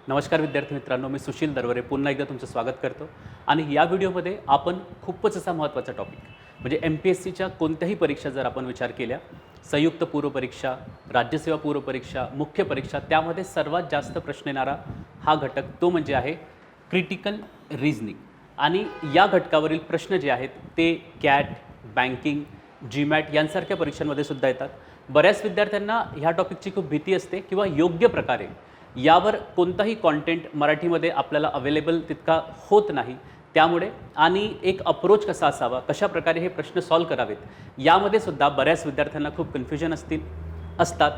नमस्कार विद्यार्थी मित्रांनो, मी सुशील दरवरे पुन्हा एकदा तुमचं स्वागत करतो. आणि या व्हिडिओमध्ये आपण खूपच असा महत्त्वाचा टॉपिक म्हणजे MPSCच्या कोणत्याही परीक्षा जर आपण विचार केल्या, संयुक्त पूर्व परीक्षा, राज्यसेवा पूर्व परीक्षा, मुख्य परीक्षा, त्यामध्ये सर्वात जास्त प्रश्न येणारा हा घटक तो म्हणजे आहे क्रिटिकल रिझनिंग. आणि या घटकावरील प्रश्न जे आहेत ते कॅट, बँकिंग, GMAT यांसारख्या परीक्षांमध्ये सुद्धा येतात. बऱ्याच विद्यार्थ्यांना ह्या टॉपिकची खूप भीती असते किंवा योग्य प्रकारे यावर कोणताही कॉन्टेंट मराठीमध्ये आपल्याला अवेलेबल तितका होत नाही. त्यामुळे आणि एक अप्रोच कसा असावा, कशा प्रकारे हे प्रश्न सॉल्व्ह करावेत, यामध्ये सुद्धा बऱ्याच विद्यार्थ्यांना खूप कन्फ्युजन असतात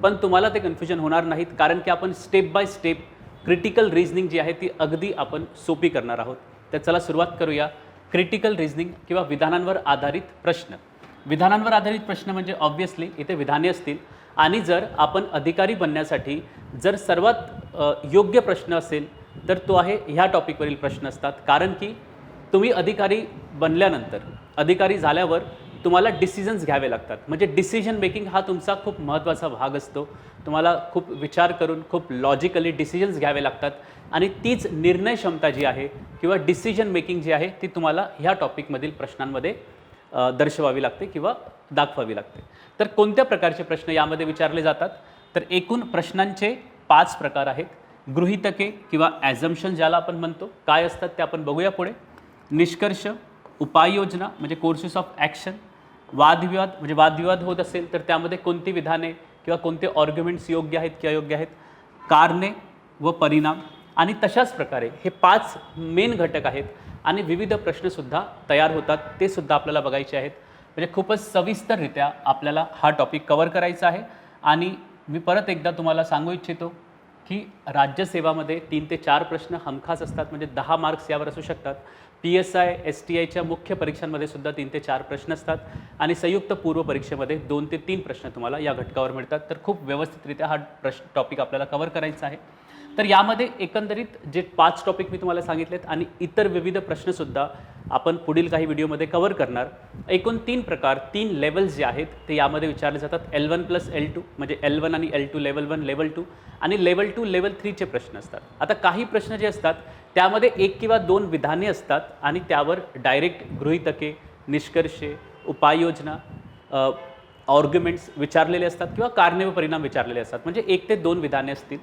पण तुम्हाला ते कन्फ्युजन होणार नाहीत, कारण की आपण step by step critical reasoning जी आहे ती अगदी आपण सोपी करणार आहोत. तर चला सुरुवात करूया. क्रिटिकल रिझनिंग किंवा विधानांवर आधारित प्रश्न. विधानांवर आधारित प्रश्न म्हणजे ऑब्व्हियसली इथे विधाने असतील. आणि जर आपण अधिकारी बनण्यासाठी जर सर्वात योग्य प्रश्न असेल तर तो आहे ह्या टॉपिकवरील प्रश्न असतात. कारण की तुम्ही अधिकारी बनल्यानंतर, अधिकारी झाल्यावर तुम्हाला डिसिजन्स घ्यावे लागतात. म्हणजे डिसिजन मेकिंग हा तुमचा खूप महत्त्वाचा भाग असतो. तुम्हाला खूप विचार करून खूप लॉजिकली डिसिजन्स घ्यावे लागतात. आणि तीच निर्णय क्षमता जी आहे किंवा डिसिजन मेकिंग जी आहे ती तुम्हाला ह्या टॉपिकमधील प्रश्नांमध्ये दर्शवावी लागते किंवा दाखवावी लागते. तर कोणत्या प्रकारचे प्रश्न यामध्ये विचारले जातात? तर एकूण प्रश्नांचे 5 प्रकार आहेत. गृहीतके किंवा ॲझम्पशन ज्याला आपण म्हणतो, काय असतात ते आपण बघूया पुढे. निष्कर्ष, उपाययोजना म्हणजे कोर्सेस ऑफ ॲक्शन, वादविवाद म्हणजे वादविवाद होत असेल तर त्यामध्ये कोणती विधाने किंवा कोणते आर्ग्युमेंट्स योग्य आहेत की अयोग्य आहेत, कारणे व परिणाम. आणि तशाच प्रकारे हे 5 मेन घटक आहेत आणि विविध प्रश्नसुद्धा तयार होतात, ते सुद्धा आपल्याला बघायचे आहेत. म्हणजे खूपच सविस्तररित्या आपल्याला हा टॉपिक कवर करायचा आहे. आणि मी परत एकदा तुम्हाला सांगू इच्छितो की राज्यसेवामध्ये 3 ते 4 प्रश्न हमखास असतात, म्हणजे 10 मार्क्स यावर असू शकतात. PSI, STIच्या मुख्य परीक्षांमध्ये सुद्धा 3 ते 4 प्रश्न असतात. आणि संयुक्त पूर्व परीक्षेमध्ये 2 ते 3 प्रश्न तुम्हाला या घटकावर मिळतात. तर खूप व्यवस्थितरित्या हा टॉपिक आपल्याला कवर करायचा आहे. तर यामध्ये एकंदरीत जे 5 टॉपिक मी तुम्हाला सांगितलेत आणि इतर विविध प्रश्नसुद्धा आपण पुढील काही व्हिडिओमध्ये कवर करणार. एकूण 3 प्रकार, 3 लेवल्स जे आहेत ते यामध्ये विचारले जातात. L1 + L2 म्हणजे L1 आणि L2 लेवल 1, लेवल 2 आणि लेवल 2, लेवल 3चे प्रश्न असतात. आता काही प्रश्न जे असतात त्यामध्ये 1 किंवा 2 विधाने असतात आणि त्यावर डायरेक्ट गृहीतके, निष्कर्षे, उपाययोजना, आर्ग्युमेंट्स विचारलेले असतात किंवा कारणे व परिणाम विचारलेले असतात. म्हणजे 1 ते 2 विधाने असतील.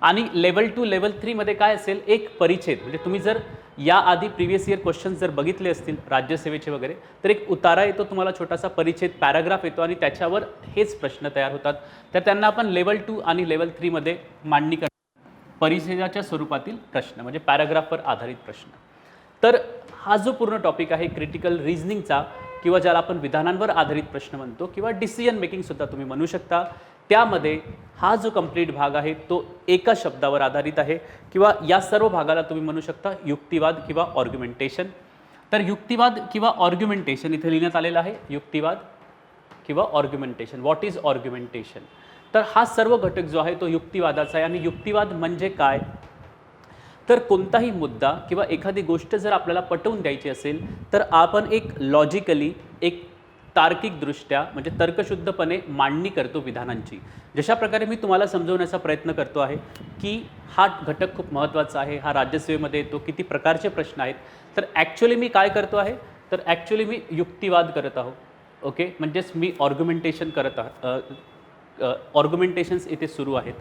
आणि लेवल 2, लेवल 3 मध्ये काय असेल, एक परिच्छेद. म्हणजे तुम्ही जर याआधी प्रिव्हियस इयर क्वेश्चन्स जर बघितले असतील राज्यसेवेचे वगैरे, तर एक उतारा येतो तुम्हाला, छोटासा परिच्छेद, पॅराग्राफ येतो आणि त्याच्यावर हेच प्रश्न तयार होतात. तर त्यांना आपण लेवल 2 आणि लेवल 3 मध्ये मांडणी करतो. परिच्छेदाच्या स्वरूपातील प्रश्न म्हणजे पॅराग्राफवर आधारित प्रश्न. तर हा जो पूर्ण टॉपिक आहे क्रिटिकल रिझनिंगचा किंवा ज्याला आपण विधानांवर आधारित प्रश्न म्हणतो किंवा डिसिजन मेकिंगसुद्धा तुम्ही म्हणू शकता, त्यामध्ये हा जो कंप्लीट भाग आहे तो एका शब्दावर आधारित आहे किंवा या सर्व भागाला तुम्ही म्हणू शकता युक्तिवाद किंवा आर्ग्युमेंटेशन. तर युक्तिवाद किंवा आर्ग्युमेंटेशन इथे लिहिण्यात आलेलं आहे, युक्तिवाद किंवा आर्ग्युमेंटेशन. What is आर्ग्युमेंटेशन? तर हा सर्व घटक जो आहे तो युक्तिवादाचा आहे. आणि युक्तिवाद म्हणजे काय? तर कोणताही मुद्दा किंवा एखादी गोष्ट जर आपल्याला पटवून द्यायची असेल तर आपण एक लॉजिकली, एक तार्किकदृष्ट्या म्हणजे तर्कशुद्धपणे मांडणी करतो विधानांची. जशा प्रकारे मी तुम्हाला समजवण्याचा प्रयत्न करतो आहे की हा घटक खूप महत्त्वाचा आहे, हा राज्यसेवेमध्ये येतो, किती प्रकारचे प्रश्न आहेत. तर ॲक्च्युली मी काय करतो आहे, तर ॲक्च्युली मी युक्तिवाद करत आहो. ओके, म्हणजेच मी आर्ग्युमेंटेशन करत आर्ग्युमेंटेशन्स इथे सुरू आहेत.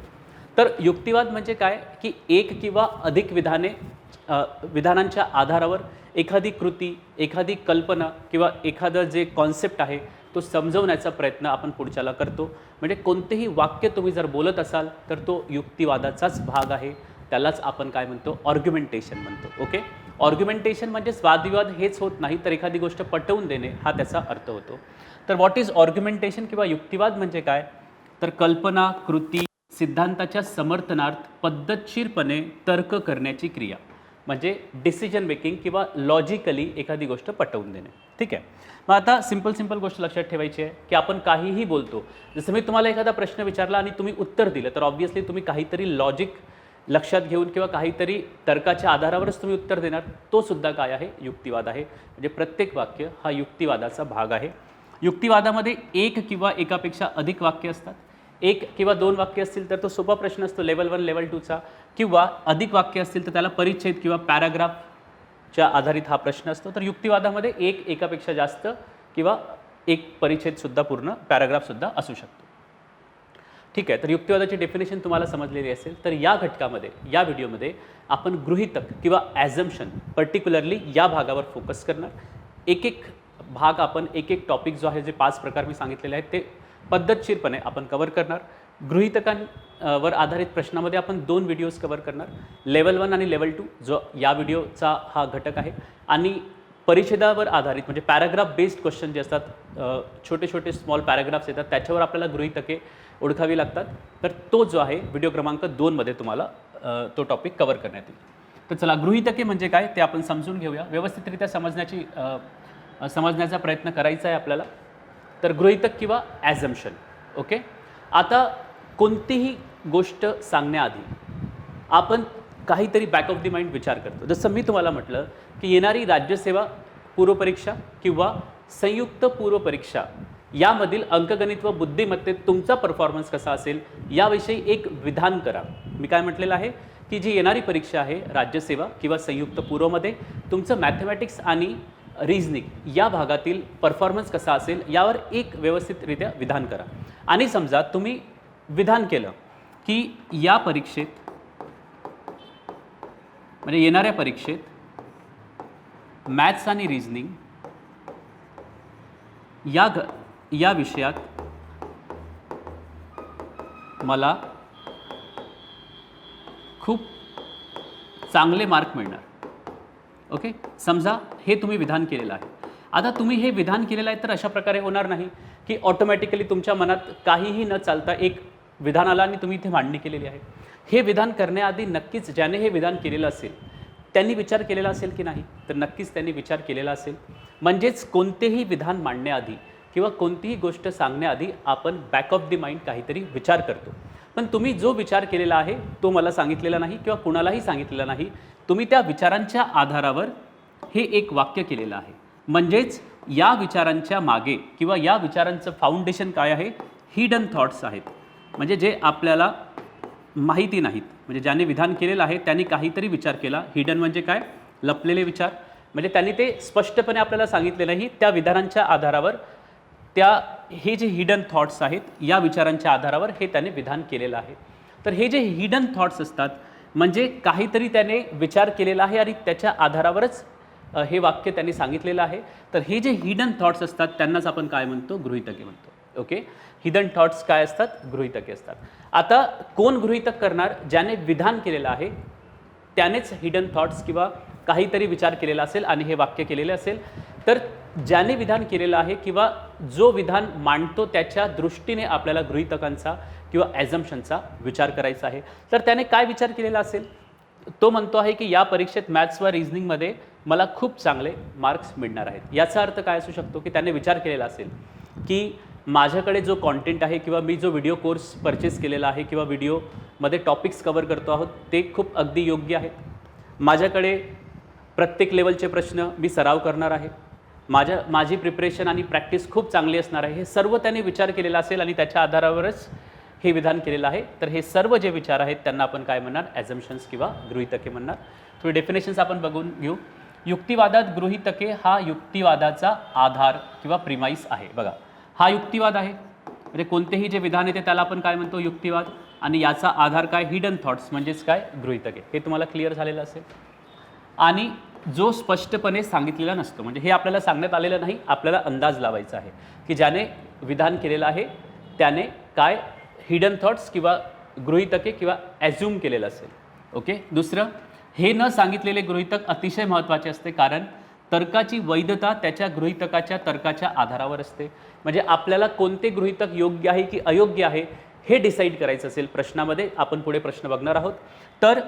तर युक्तिवाद म्हणजे काय की एक किंवा अधिक विधानांच्या आधारावर एखादी कृती, एखादी कल्पना किंवा एखादं जे कॉन्सेप्ट आहे तो समजवण्याचा प्रयत्न आपण पुढच्याला करतो. म्हणजे कोणतेही वाक्य तुम्ही जर बोलत असाल तर तो युक्तिवादाचाच भाग आहे. त्यालाच आपण काय म्हणतो, आर्ग्युमेंटेशन म्हणतो. ओके, आर्ग्युमेंटेशन म्हणजेच वादविवाद हेच होत नाही, तर एखादी गोष्ट पटवून देणे हा त्याचा अर्थ होतो. तर व्हॉट इज आर्ग्युमेंटेशन किंवा युक्तिवाद म्हणजे काय? तर कल्पना, कृती, सिद्धांताच्या समर्थनार्थ पद्धतशीरपणे तर्क करण्याची क्रिया म्हणजे डिसिजन मेकिंग किंवा लॉजिकली एखादी गोष्ट पटवून देणे. ठीक आहे. मग आता सिंपल गोष्ट लक्षात ठेवायची आहे की आपण काहीही बोलतो. जसं मी तुम्हाला एखादा प्रश्न विचारला आणि तुम्ही उत्तर दिलं तर ऑब्व्हियसली तुम्ही काहीतरी लॉजिक लक्षात घेऊन किंवा काहीतरी तर्काच्या आधारावरच तुम्ही उत्तर देणार. तो सुद्धा काय आहे, युक्तिवाद आहे. म्हणजे प्रत्येक वाक्य हा युक्तिवादाचा भाग आहे. युक्तिवादामध्ये एक किंवा एकापेक्षा अधिक वाक्य असतात. एक किंवा दोन वाक्य असतील तर तो सोपा प्रश्न असतो लेवल 1 लेवल 2चा, किंवा अधिक वाक्य असतील तर त्याला परिच्छेद किंवा पॅराग्राफच्या आधारित हा प्रश्न असतो. तर युक्तिवादामध्ये एकापेक्षा जास्त किंवा एक परिच्छेदसुद्धा पूर्ण पॅराग्राफसुद्धा असू शकतो. ठीक आहे, तर युक्तिवादाची डेफिनेशन तुम्हाला समजलेली असेल. तर या घटकामध्ये, या व्हिडिओमध्ये आपण गृहीतक किंवा ॲझम्पशन पर्टिक्युलरली या भागावर फोकस करणार. एक एक भाग आपण एक टॉपिक जो आहे, जे 5 प्रकार मी सांगितलेले आहेत ते पद्धतशीरपणे आपण कव्हर करणार. गृहीतकांवर आधारित प्रश्नामध्ये आपण 2 व्हिडिओज कव्हर करणार, लेवल 1 आणि लेवल 2 जो या व्हिडिओचा हा घटक आहे. आणि परिच्छेदावर आधारित म्हणजे पॅराग्राफ बेस्ड क्वेश्चन जे असतात, छोटे छोटे स्मॉल पॅराग्राफ्स येतात, त्याच्यावर आपल्याला गृहीतके ओळखावी लागतात. तर तो जो आहे व्हिडिओ क्रमांक 2मध्ये तुम्हाला तो टॉपिक कव्हर करण्यात येईल. तर चला, गृहीतके म्हणजे काय ते आपण समजून घेऊया. व्यवस्थितरित्या समजण्याचा प्रयत्न करायचा आहे आपल्याला. तर गृहीतक किंवा ॲझम्पशन. ओके, आता कोणतीही गोष्ट सांगण्याआधी आपण काहीतरी बॅक ऑफ द माइंड विचार करतो. जसं मी तुम्हाला म्हटलं की येणारी राज्यसेवा पूर्वपरीक्षा किंवा संयुक्त पूर्वपरीक्षा यामधील अंकगणित व बुद्धिमत्तेत तुमचा परफॉर्मन्स कसा असेल याविषयी एक विधान करा. मी काय म्हटलेलं आहे की जी येणारी परीक्षा आहे राज्यसेवा किंवा संयुक्त पूर्वमध्ये तुमचं मॅथमॅटिक्स आणि रिझनिंग या भागातील परफॉर्मन्स कसा असेल यावर एक व्यवस्थितरित्या विधान करा. आणि समजा तुम्ही विधान केलं की या परीक्षेत म्हणजे येणाऱ्या परीक्षेत मॅथ्स आणि रिझनिंग या विषयात मला खूप चांगले मार्क मिळणार. ओके, समजा हे तुम्ही विधान केलेलं आहे. आता तुम्ही हे विधान केलेलं आहे तर अशा प्रकारे होणार नाही की ऑटोमॅटिकली तुमच्या मनात काहीही न चालता एक विधान आला आणि तुम्ही इथे मांडणी केलेली आहे. हे विधान करण्याआधी नक्कीच ज्याने हे विधान केलेलं असेल त्यांनी विचार केलेला असेल की नाही, तर नक्कीच त्यांनी विचार केलेला असेल. म्हणजेच कोणतेही विधान मांडण्याआधी किंवा कोणतीही गोष्ट सांगण्याआधी आपण बॅक ऑफ द माइंड काहीतरी विचार करतो. पण तुम्ही जो विचार केलेला आहे तो मला सांगितलेला नाही किंवा कुणालाही सांगितलेला नाही. तुम्ही त्या विचारांच्या आधारावर हे एक वाक्य केलेलं आहे. म्हणजेच या विचारांच्या मागे किंवा या विचारांचं फाउंडेशन काय आहे? हिडन थॉट्स आहेत. म्हणजे जे आपल्याला माहिती नाहीत. म्हणजे ज्याने विधान केलेलं आहे त्यांनी काहीतरी विचार केला. हिडन म्हणजे काय? लपलेले विचार. म्हणजे त्यांनी ते स्पष्टपणे आपल्याला सांगितले नाही. त्या विधानांच्या आधारावर हे जे हिडन थॉट्स आहेत या विचारांच्या आधारावर हे त्याने विधान केलेलं आहे. तर हे जे हिडन थॉट्स असतात म्हणजे काहीतरी त्याने विचार केलेला आहे आणि त्याच्या आधारावरच हे वाक्य त्यांनी सांगितलेलं आहे. तर हे जे हिडन थॉट्स असतात त्यांनाच आपण काय म्हणतो? गृहीतके म्हणतो. ओके, हिडन थॉट्स काय असतात? गृहीतके असतात. आता कोण गृहीतक करणार? ज्याने विधान केलेलं आहे त्यानेच हिडन थॉट्स किंवा काहीतरी विचार केलेला असेल आणि हे वाक्य केलेले असेल. तर ज्याने विधान केलेलं आहे किंवा जो विधान मांडतो त्याच्या दृष्टीने आपल्याला गृहीतकांचा किंवा ॲझम्पशनचा विचार करायचा आहे. तर त्याने काय विचार केलेला असेल? तो म्हणतो आहे की या परीक्षेत मॅथ्स व रिझनिंगमध्ये मला खूप चांगले मार्क्स मिळणार आहेत. याचा अर्थ काय असू शकतो? की त्याने विचार केलेला असेल की माझ्याकडे जो कॉन्टेंट आहे किंवा मी जो व्हिडिओ कोर्स परचेस केलेला आहे किंवा व्हिडिओमध्ये टॉपिक्स कव्हर करतो आहोत ते खूप अगदी योग्य आहेत. माझ्याकडे प्रत्येक लेवलचे प्रश्न मी सराव करणार आहे. माझी प्रिपरेशन आणि प्रॅक्टिस खूप चांगली असणार आहे. हे सर्व त्याने विचार केलेला असेल आणि त्याच्या आधारावरच हे विधान केलेलं आहे. तर हे सर्व जे विचार आहेत त्यांना आपण काय म्हणणार? ॲझम्पशन्स किंवा गृहीतके म्हणणार. थोडी डेफिनेशन्स आपण बघून घेऊ. युक्तिवादात गृहीतके हा युक्तिवादाचा आधार किंवा प्रिमाईस आहे. बघा, हा युक्तिवाद आहे. म्हणजे कोणतेही जे विधान येते त्याला आपण काय म्हणतो? युक्तिवाद. आणि याचा आधार काय? हिडन थॉट्स म्हणजेच काय? गृहीतके. हे तुम्हाला क्लिअर झालेलं असेल. आणि जो स्पष्टपणे सांगितलेला नसतो म्हणजे हे आपल्याला सांगण्यात आलेलं नाही, आपल्याला अंदाज लावायचा आहे की ज्याने विधान केलेलं आहे त्याने काय हिडन थॉट्स किंवा गृहीतके किंवा ॲझ्युम केलेलं असेल. ओके, दुसरं, हे न सांगितलेले गृहीतक अतिशय महत्त्वाचे असते कारण तर्काची वैधता त्याच्या गृहीतकाच्या तर्काच्या आधारावर असते. म्हणजे आपल्याला कोणते गृहीतक योग्य आहे की अयोग्य आहे हे डिसाईड करायचं असेल प्रश्नामध्ये. आपण पुढे प्रश्न बघणार आहोत. तर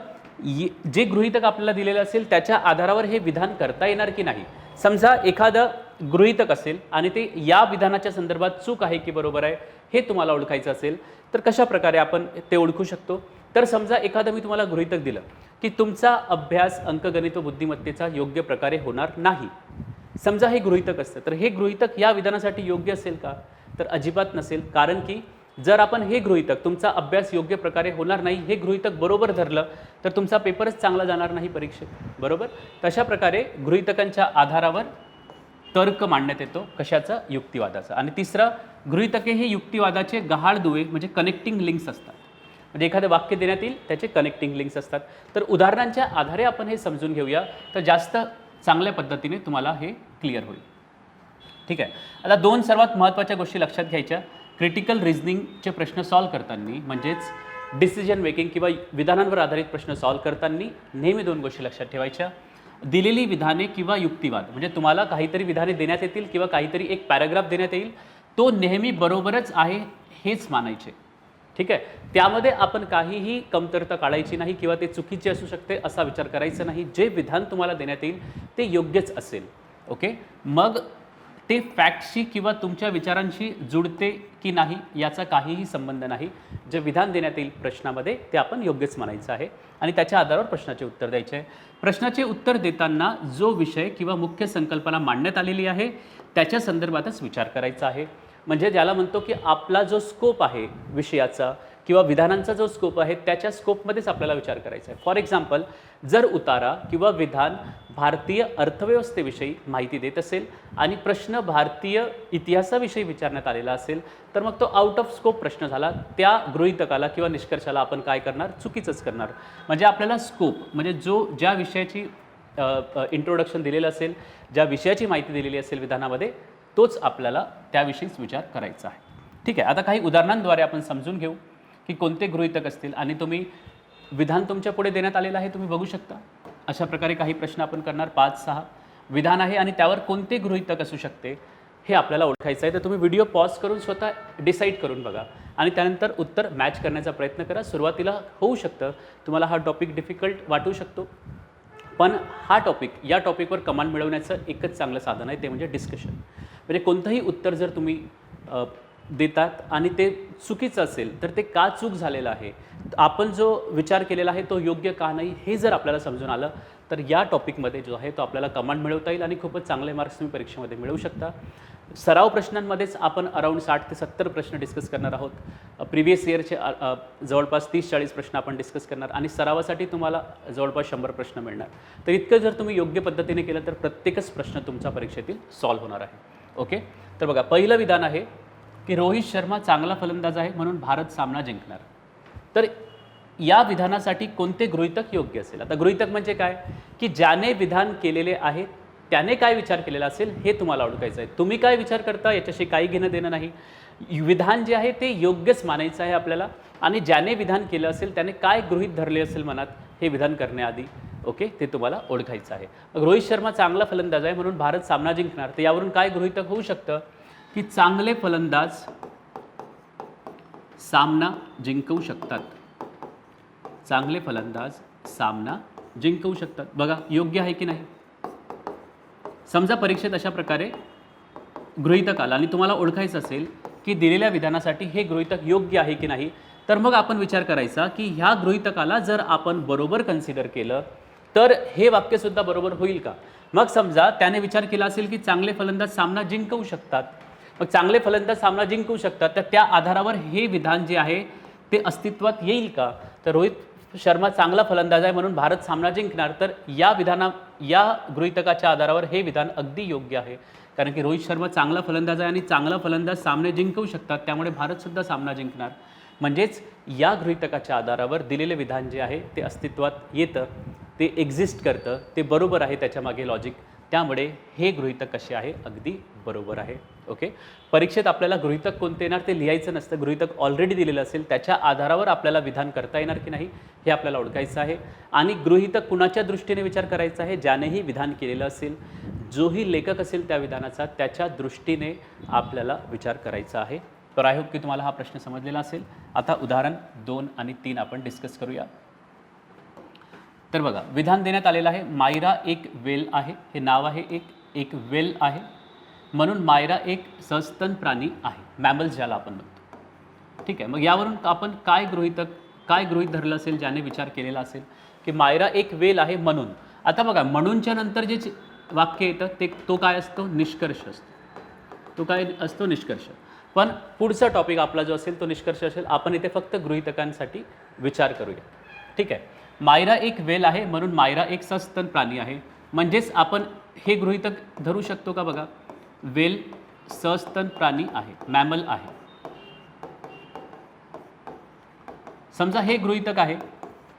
जे गृहीतक आपल्याला दिलेलं असेल त्याच्या आधारावर हे विधान करता येणार की नाही. समजा एखादं गृहीतक असेल आणि ते या विधानाच्या संदर्भात चूक आहे की बरोबर आहे हे तुम्हाला ओळखायचं असेल तर कशा प्रकारे आपण ते ओळखू शकतो? तर समजा एखादं मी तुम्हाला गृहीतक दिलं की तुमचा अभ्यास अंकगणित व बुद्धिमत्तेचा योग्य प्रकारे होणार नाही. समजा हे गृहीतक असतं तर हे गृहीतक या विधानासाठी योग्य असेल का? तर अजिबात नसेल. कारण की जर आपण हे गृहीतक, तुमचा अभ्यास योग्य प्रकारे होणार नाही हे गृहीतक बरोबर धरलं तर तुमचा पेपरच चांगला जाणार नाही परीक्षेत, बरोबर. तशा प्रकारे गृहीतकांच्या आधारावर तर्क मांडण्यात येतो, कशाचा, युक्तिवादाचा. आणि तिसरा, गृहीतके हे युक्तिवादाचे गहाळ दुवे म्हणजे कनेक्टिंग लिंक्स असतात. म्हणजे एखादं वाक्य देण्यात येईल, त्याचे कनेक्टिंग लिंक्स असतात. तर उदाहरणांच्या आधारे आपण हे समजून घेऊया तर जास्त चांगल्या पद्धतीने तुम्हाला हे क्लिअर होईल. ठीक आहे. आता दोन सर्वात महत्त्वाच्या गोष्टी लक्षात घ्यायच्या. क्रिटिकल रिझनिंगचे प्रश्न सॉल्व्ह करताना, म्हणजेच डिसिजन मेकिंग किंवा विधानांवर आधारित प्रश्न सॉल्व्ह करताना नेहमी दोन गोष्टी लक्षात ठेवायच्या. दिलेली विधाने किंवा युक्तिवाद, म्हणजे तुम्हाला काहीतरी विधाने देण्यात येतील किंवा काहीतरी एक पॅराग्राफ देण्यात येईल, तो नेहमी बरोबरच आहे हेच मानायचे. ठीक आहे. त्यामध्ये आपण काहीही कमतरता काढायची नाही किंवा ते चुकीचे असू शकते असा विचार करायचा नाही. जे विधान तुम्हाला देण्यात येईल ते योग्यच असेल. ओके. मग ते फॅक्टशी किंवा तुमच्या विचारांशी जुळते की नाही याचा काहीही संबंध नाही. जे विधान देण्यात येईल प्रश्नामध्ये ते आपण योग्यच म्हणायचं आहे आणि त्याच्या आधारावर प्रश्नाचे उत्तर द्यायचे आहे. प्रश्नाचे उत्तर देताना जो विषय किंवा मुख्य संकल्पना मांडण्यात आलेली आहे त्याच्या संदर्भातच विचार करायचा आहे. म्हणजे ज्याला म्हणतो की आपला जो स्कोप आहे विषयाचा किंवा विधानांचा जो स्कोप आहे त्याच्या स्कोपमध्येच आपल्याला विचार करायचा आहे. फॉर एक्झाम्पल, जर उतारा किंवा विधान भारतीय अर्थव्यवस्थेविषयी माहिती देत असेल आणि प्रश्न भारतीय इतिहासाविषयी विचारण्यात आलेला असेल तर मग तो आउट ऑफ स्कोप प्रश्न झाला. त्या गृहीतकाला किंवा निष्कर्षाला आपण काय करणार, चुकीचंच करणार. म्हणजे आपल्याला स्कोप म्हणजे ज्या विषयाची इंट्रोडक्शन दिलेलं असेल, ज्या विषयाची माहिती दिलेली असेल विधानामध्ये, तोच आपल्याला त्याविषयीच विचार करायचा आहे. ठीक आहे. आता काही उदाहरणांद्वारे आपण समजून घेऊ की कोणते गृहीतक असतील आणि तुम्ही विधान तुमच्या पुढे देण्यात आलेलं आहे, तुम्ही बघू शकता. अशा प्रकारे काही प्रश्न आपण करणार. 5-6 विधान आहे आणि त्यावर कोणते गृहीतक असू शकते हे आपल्याला ओळखायचं आहे. तर तुम्ही व्हिडिओ पॉज करून स्वतः डिसाईड करून बघा आणि त्यानंतर उत्तर मॅच करण्याचा प्रयत्न करा. सुरुवातीला होऊ शकतं तुम्हाला हा टॉपिक डिफिकल्ट वाटू शकतो, पण हा टॉपिक, या टॉपिकवर कमांड मिळवण्याचं एकच चांगलं साधन आहे, ते म्हणजे डिस्कशन. म्हणजे कोणतंही उत्तर जर तुम्ही देतात आणि ते चुकीचं असेल तर ते का चूक झालेलं आहे, आपण जो विचार केलेला आहे तो योग्य का नाही, हे जर आपल्याला समजून आलं तर या टॉपिकमध्ये जो आहे तो आपल्याला कमांड मिळवता येईल आणि खूपच चांगले मार्क्स तुम्ही परीक्षेमध्ये मिळवू शकता. सराव प्रश्नांमध्येच आपण अराऊंड 60 ते 70 प्रश्न डिस्कस करणार आहोत. प्रिव्हियस इयरचे जवळपास 30-40 प्रश्न आपण डिस्कस करणार आणि सरावासाठी तुम्हाला जवळपास 100 प्रश्न मिळणार. तर इतकं जर तुम्ही योग्य पद्धतीने केलं तर प्रत्येकच प्रश्न तुमचा परीक्षेतील सॉल्व्ह होणार आहे. ओके. तर बघा, पहिलं विधान आहे की रोहित शर्मा चांगला फलंदाज आहे म्हणून भारत सामना जिंकणार. तर या विधानासाठी कोणते गृहीतक योग्य असेल? आता गृहीतक म्हणजे काय की ज्याने विधान केलेले आहे त्याने काय विचार केलेला असेल हे तुम्हाला ओळखायचं आहे. तुम्ही काय विचार करता याच्याशी काही घेणं देणं नाही. विधान जे आहे ते योग्यच मानायचं आहे आपल्याला आणि ज्याने विधान केलं असेल त्याने काय गृहीत धरले असेल मनात हे विधान करण्याआधी, ओके, ते तुम्हाला ओळखायचं आहे. रोहित शर्मा चांगला फलंदाज आहे म्हणून भारत सामना जिंकणार. तर यावरून काय गृहीतक होऊ शकतं की चांगले फलंदाज सामना जिंकवू शकतात. चांगले फलंदाज सामना जिंकवू शकतात. बघा, योग्य आहे की नाही? समजा परीक्षेत अशा प्रकारे गृहीतक आला आणि तुम्हाला ओळखायचं असेल की दिलेल्या विधानासाठी हे गृहीतक योग्य आहे की नाही, तर मग आपण विचार करायचा की ह्या गृहीतकाला जर आपण बरोबर कन्सिडर केलं तर हे वाक्यसुद्धा बरोबर होईल का. मग समजा त्याने विचार केला असेल की चांगले फलंदाज सामना जिंकवू शकतात, मग चांगले फलंदाज सामना जिंकवू शकतात तर त्या आधारावर हे विधान जे आहे ते अस्तित्वात येईल का. तर रोहित शर्मा चांगला फलंदाज आहे म्हणून भारत सामना जिंकणार. तर या गृहीतकाच्या आधारावर हे विधान अगदी योग्य आहे, कारण की रोहित शर्मा चांगला फलंदाज आहे आणि चांगला फलंदाज सामने जिंकवू शकतात, त्यामुळे भारतसुद्धा सामना जिंकणार. म्हणजेच या गृहीतकाच्या आधारावर दिलेले विधान जे आहे ते अस्तित्वात येतं, ते एक्झिस्ट करतं, ते बरोबर आहे त्याच्यामागे लॉजिक. त्यामुळे हे गृहीतक कसे आहे, अगदी बरोबर आहे. ओके. परीक्षेत आपल्याला गृहीतक कोणते येणार ते लिहायचं नसतं. गृहीतक ऑलरेडी दिलेलं असेल त्याच्या आधारावर आपल्याला विधान करता येणार की नाही हे आपल्याला ओळखायचं आहे. आणि गृहीतक कुणाच्या दृष्टीने विचार करायचा आहे, ज्यानेही विधान केलेलं असेल, जोही लेखक असेल त्या विधानाचा त्याच्या दृष्टीने आपल्याला विचार करायचा आहे. तर आय होप की तुम्हाला हा प्रश्न समजलेला असेल. आता उदाहरण 2 आणि 3 आपण डिस्कस करूया. तर बघा, विधान देण्यात आलेलं आहे, मायरा एक वेल आहे. हे नाव आहे, एक वेल आहे म्हणून मायरा एक सस्तन प्राणी आहे, मॅमल्स ज्याला आपण म्हणतो. ठीक आहे. मग यावरून आपण काय गृहीत धरलं असेल ज्याने विचार केलेला असेल की मायरा एक वेल आहे म्हणून. आता बघा, म्हणूनच्या नंतर जे वाक्य येतं तो काय असतो, निष्कर्ष असतो. तो काय असतो, निष्कर्ष. पण पुढचा टॉपिक आपला जो असेल तो निष्कर्ष असेल, आपण इथे फक्त गृहीतकांसाठी विचार करूया. ठीक आहे. मायरा एक वेल आहे म्हणून मायरा एक सस्तन प्राणी आहे. म्हणजेच आपण हे गृहीतक धरू शकतो का बघा, वेल सस्तन प्राणी आहे, मॅमल आहे. समजा हे गृहीतक आहे,